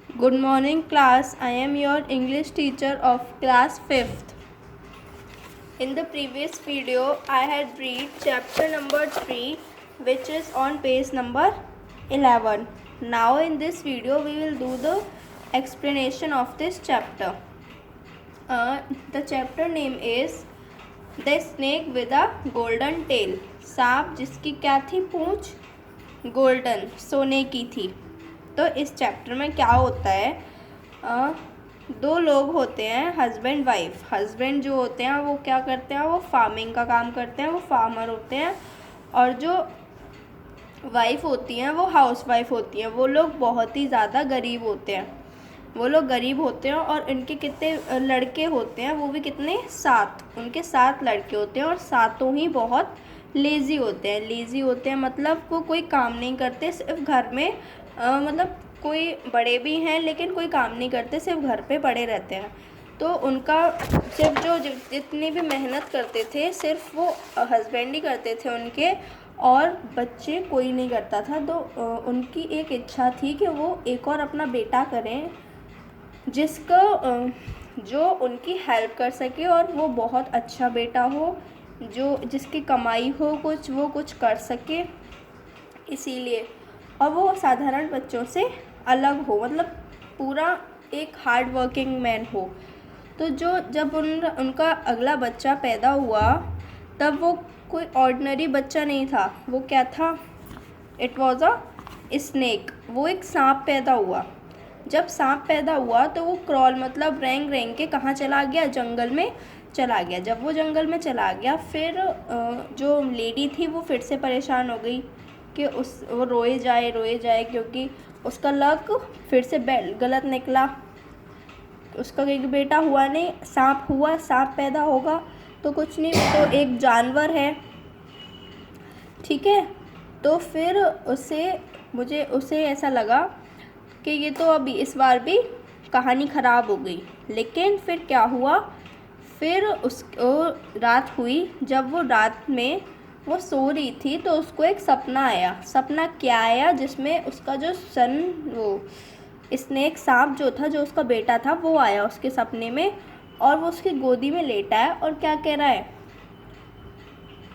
Good morning class. I am your English teacher of class 5th. In the previous video I had read chapter number 3 which is on page number 11. Now in this video we will do the explanation of this chapter. The chapter name is The Snake with a Golden Tail. सांप जिसकी क्या थी पूंछ golden सोने की थी। तो इस chapter में क्या होता है, दो लोग होते हैं हस्बैंड वाइफ। हस्बैंड जो होते हैं वो क्या करते हैं, वो फार्मिंग का काम करते हैं, वो फार्मर होते हैं। और जो वाइफ होती हैं वो हाउस वाइफ होती हैं। वो लोग बहुत ही ज़्यादा गरीब होते हैं। वो लोग गरीब होते हैं और इनके कितने लड़के होते हैं, वो भी कितने 7। उनके 7 लड़के होते हैं और सातों ही बहुत लेज़ी होते हैं। लेज़ी होते हैं मतलब वो कोई काम नहीं करते, सिर्फ घर में मतलब कोई बड़े भी हैं लेकिन कोई काम नहीं करते, सिर्फ घर पे पड़े रहते हैं। तो उनका सिर्फ जो जितनी भी मेहनत करते थे सिर्फ वो हस्बैंड ही करते थे उनके, और बच्चे कोई नहीं करता था। तो उनकी एक इच्छा थी कि वो एक और अपना बेटा करें जिसको जो उनकी हेल्प कर सके और वो बहुत अच्छा बेटा हो, जो जिसकी कमाई हो कुछ, वो कुछ कर सके इसीलिए। और वो साधारण बच्चों से अलग हो, मतलब पूरा एक हार्ड वर्किंग मैन हो। तो जब उनका अगला बच्चा पैदा हुआ तब वो कोई ऑर्डिनरी बच्चा नहीं था। वो क्या था, इट वॉज अ स्नेक। वो एक सांप पैदा हुआ। जब सांप पैदा हुआ तो वो क्रॉल मतलब रेंग रेंग के कहाँ चला गया, जंगल में चला गया। जब वो जंगल में चला गया फिर जो लेडी थी वो फिर से परेशान हो गई कि वो रोए जाए क्योंकि उसका लक फिर से गलत निकला। उसका एक बेटा हुआ नहीं, सांप हुआ। सांप पैदा होगा तो कुछ नहीं, वो तो एक जानवर है, ठीक है। तो फिर उसे ऐसा लगा कि ये तो अभी इस बार भी कहानी ख़राब हो गई। लेकिन फिर क्या हुआ, फिर उसको रात हुई। जब वो रात में वो सो रही थी तो उसको एक सपना आया। सपना क्या आया, जिसमें उसका जो वो स्नेक सांप जो था, जो उसका बेटा था, वो आया उसके सपने में और वो उसकी गोदी में लेटा है और क्या कह रहा है,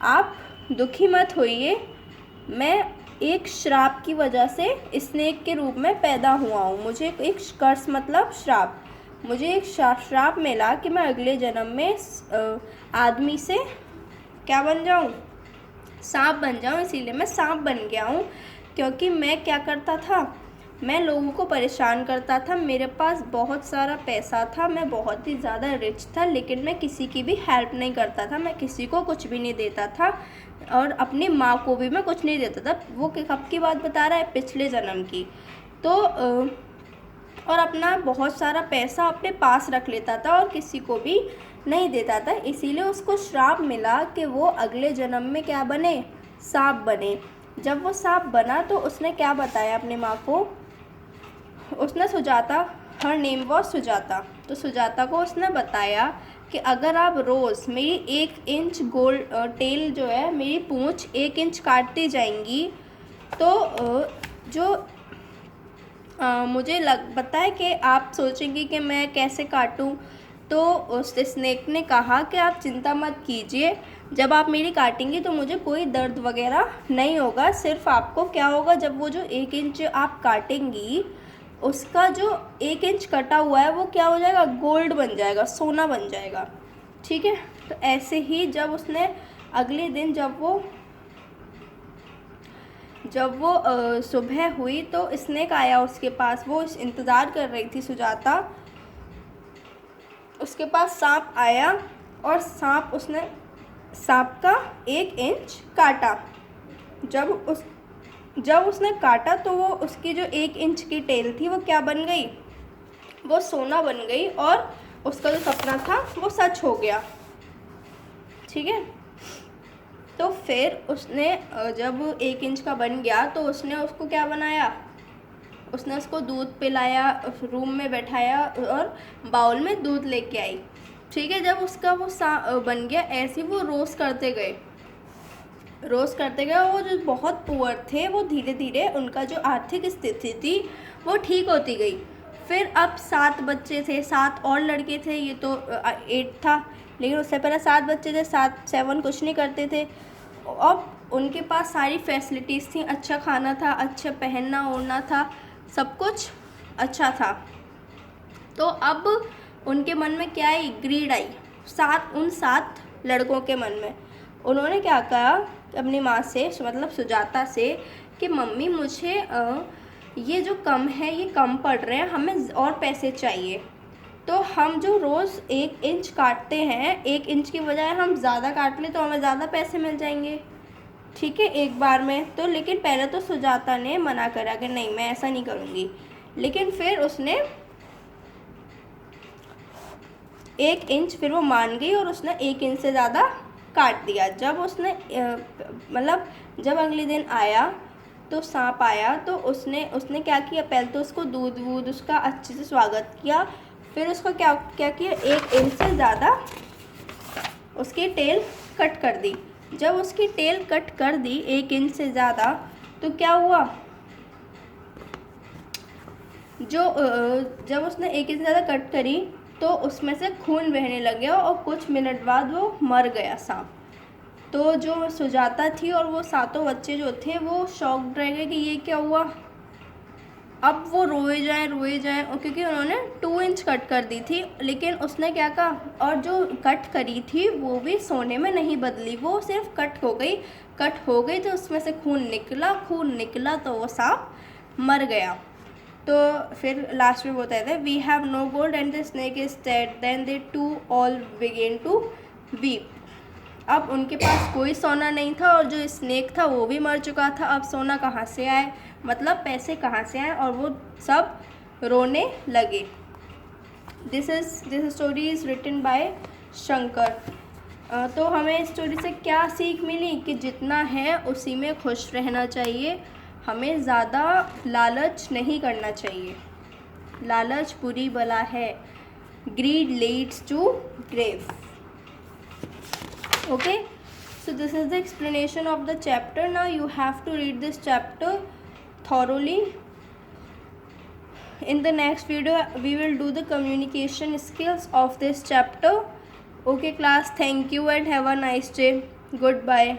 आप दुखी मत होइए, मैं एक श्राप की वजह से स्नेक के रूप में पैदा हुआ हूँ। मुझे एक कर्स मतलब श्राप, मुझे एक श्राप मिला कि मैं अगले जन्म में आदमी से क्या बन जाऊँ, सांप बन जाऊँ। इसीलिए मैं सांप बन गया हूँ। क्योंकि मैं क्या करता था, मैं लोगों को परेशान करता था। मेरे पास बहुत सारा पैसा था, मैं बहुत ही ज़्यादा रिच था, लेकिन मैं किसी की भी हेल्प नहीं करता था। मैं किसी को कुछ भी नहीं देता था और अपनी माँ को भी मैं कुछ नहीं देता था। वो कब की बात बता रहा है, पिछले जन्म की। तो और अपना बहुत सारा पैसा अपने पास रख लेता था और किसी को भी नहीं देता था। इसीलिए उसको श्राप मिला कि वो अगले जन्म में क्या बने, सांप बने। जब वो सांप बना तो उसने क्या बताया अपने माँ को, उसने Sujata, her name was Sujata, तो सुजाता को उसने बताया कि अगर आप रोज़ मेरी 1 इंच गोल्ड टेल जो है, मेरी पूँछ 1 इंच काटती जाएंगी तो मुझे पता है कि आप सोचेंगी कि मैं कैसे काटूं। तो उस स्नेक ने कहा कि आप चिंता मत कीजिए, जब आप मेरी काटेंगी तो मुझे कोई दर्द वगैरह नहीं होगा। सिर्फ आपको क्या होगा, जब वो जो 1 इंच आप काटेंगी उसका जो 1 इंच कटा हुआ है वो क्या हो जाएगा, गोल्ड बन जाएगा, सोना बन जाएगा, ठीक है। तो ऐसे ही जब उसने अगले दिन जब वो सुबह हुई तो स्नेक आया उसके पास। वो इंतज़ार कर रही थी सुजाता, उसके पास सांप आया और उसने सांप का 1 इंच काटा। जब उसने काटा तो वो उसकी जो 1 इंच की टेल थी वो क्या बन गई, वो सोना बन गई और उसका जो सपना था वो सच हो गया, ठीक है। तो फिर उसने जब 1 इंच का बन गया तो उसने उसको क्या बनाया, उसने उसको दूध पिलाया, रूम में बैठाया और बाउल में दूध लेके आई, ठीक है। जब उसका वो बन गया, ऐसे वो रोज़ करते गए और वो जो बहुत पुअर थे वो धीरे धीरे उनका जो आर्थिक स्थिति थी वो ठीक होती गई। फिर अब 7 बच्चे थे, 7 और लड़के थे, ये तो 8 था, लेकिन उससे पहले 7 बच्चे थे, 7 कुछ नहीं करते थे। अब उनके पास सारी फैसिलिटीज़ थी, अच्छा खाना था, अच्छा पहनना ओढ़ना था, सब कुछ अच्छा था। तो अब उनके मन में क्या आई, ग्रीड आई, उन 7 लड़कों के मन में। उन्होंने क्या कहा अपनी माँ से, मतलब सुजाता से, कि मम्मी मुझे ये जो कम है ये कम पड़ रहे हैं, हमें और पैसे चाहिए। तो हम जो रोज़ 1 इंच काटते हैं, 1 इंच की बजाय हम ज़्यादा काट लें तो हमें ज़्यादा पैसे मिल जाएंगे, ठीक है, एक बार में। तो लेकिन पहले तो सुजाता ने मना करा कि नहीं मैं ऐसा नहीं करूँगी, लेकिन फिर उसने 1 इंच, फिर वो मान गई और उसने 1 इंच से ज़्यादा काट दिया। जब उसने मतलब जब अगले दिन आया तो सांप आया, तो उसने क्या किया, पहले तो उसको दूध वूध उसका अच्छे से स्वागत किया, फिर उसको क्या किया, 1 इंच से ज़्यादा उसकी टेल कट कर दी। जब उसकी टेल कट कर दी 1 इंच से ज़्यादा, तो क्या हुआ, जब उसने 1 इंच ज़्यादा कट करी तो उसमें से खून बहने लग गया और कुछ मिनट बाद वो मर गया सांप। तो जो सुजाता थी और वो 7 बच्चे जो थे वो शॉक्ड रह गए कि ये क्या हुआ। अब वो रोए जाएं क्योंकि उन्होंने 2 इंच कट कर दी थी, लेकिन उसने क्या कहा, और जो कट करी थी वो भी सोने में नहीं बदली, वो सिर्फ कट हो गई तो उसमें से खून निकला तो वो सांप मर गया। तो फिर लास्ट में बोलते थे, we have no gold and the snake is dead, then they too all began to weep. अब उनके पास कोई सोना नहीं था और जो स्नेक था वो भी मर चुका था, अब सोना कहाँ से आए, मतलब पैसे कहाँ से आए, और वो सब रोने लगे। This story is written by Shankar. तो हमें इस स्टोरी से क्या सीख मिली कि जितना है उसी में खुश रहना चाहिए, हमें ज़्यादा लालच नहीं करना चाहिए, लालच बुरी बला है, greed leads to grave. Okay, so this is the explanation of the chapter. Now you have to read this chapter thoroughly. In the next video we will do the communication skills of this chapter. Okay class, thank you and have a nice day. Goodbye.